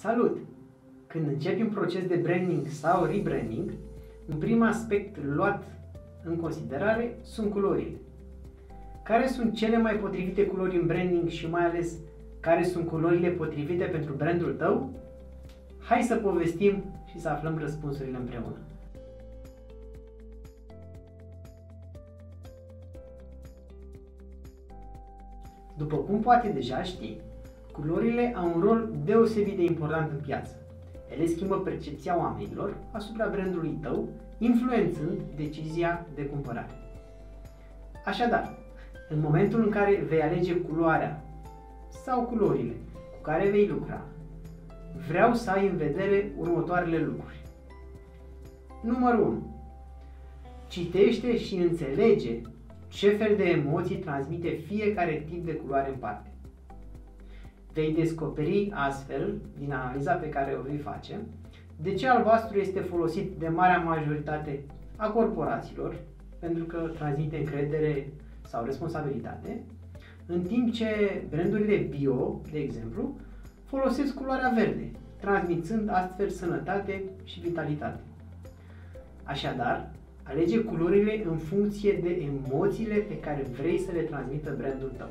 Salut! Când începi un proces de branding sau rebranding, un prim aspect luat în considerare sunt culorile. Care sunt cele mai potrivite culori în branding și mai ales care sunt culorile potrivite pentru brandul tău? Hai să povestim și să aflăm răspunsurile împreună. După cum poate deja știi, culorile au un rol deosebit de important în piață. Ele schimbă percepția oamenilor asupra brandului tău, influențând decizia de cumpărare. Așadar, în momentul în care vei alege culoarea sau culorile cu care vei lucra, vreau să ai în vedere următoarele lucruri. Numărul 1. Citește și înțelege ce fel de emoții transmite fiecare tip de culoare în parte. Vei descoperi astfel, din analiza pe care o vei face, de ce albastru este folosit de marea majoritate a corporațiilor, pentru că transmite încredere sau responsabilitate, în timp ce brandurile bio, de exemplu, folosesc culoarea verde, transmițând astfel sănătate și vitalitate. Așadar, alege culorile în funcție de emoțiile pe care vrei să le transmită brandul tău.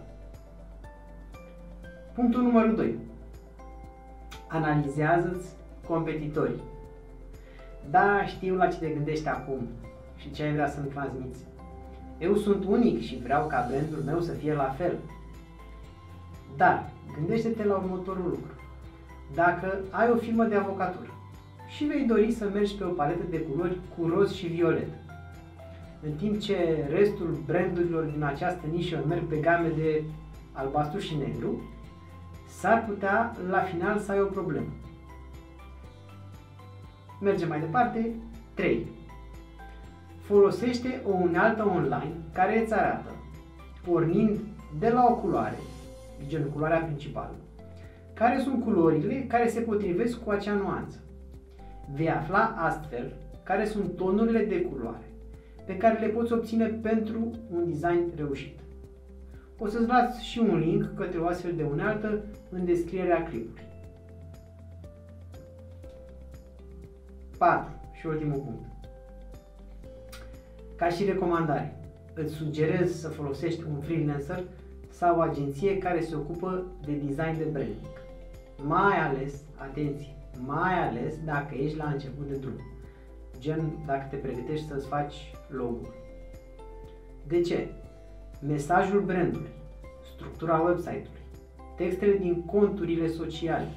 Punctul numărul 2. Analizează-ți competitorii. Da, știu la ce te gândești acum și ce ai vrea să-mi transmiți. Eu sunt unic și vreau ca brandul meu să fie la fel. Dar gândește-te la următorul lucru. Dacă ai o firmă de avocatură și vei dori să mergi pe o paletă de culori cu roz și violet, în timp ce restul brandurilor din această nișă merg pe game de albastru și negru, s-ar putea la final să ai o problemă. Mergem mai departe. 3. Folosește o unealtă online care îți arată, pornind de la o culoare, gen culoarea principală, care sunt culorile care se potrivesc cu acea nuanță. Vei afla astfel care sunt tonurile de culoare pe care le poți obține pentru un design reușit. O să-ți las și un link către o astfel de unealtă în descrierea clipului. 4. Și ultimul punct. Ca și recomandare, îți sugerez să folosești un freelancer sau o agenție care se ocupă de design de branding. Mai ales, atenție, mai ales dacă ești la început de drum. Gen dacă te pregătești să-ți faci logo-ul. De ce? Mesajul brandului, structura website-ului, textele din conturile sociale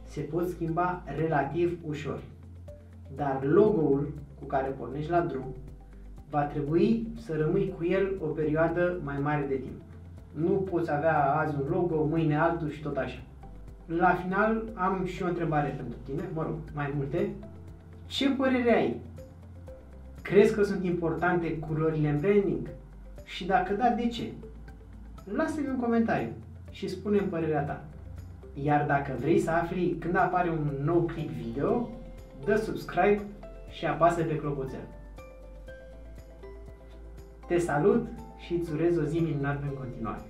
se pot schimba relativ ușor. Dar logo-ul cu care pornești la drum va trebui să rămâi cu el o perioadă mai mare de timp. Nu poți avea azi un logo, mâine altul și tot așa. La final am și o întrebare pentru tine, mai multe. Ce părere ai? Crezi că sunt importante culorile în branding? Și dacă da, de ce? Lasă-mi un comentariu și spune-mi părerea ta. Iar dacă vrei să afli când apare un nou clip video, dă subscribe și apasă pe clopoțel. Te salut și îți urez o zi minunată în continuare.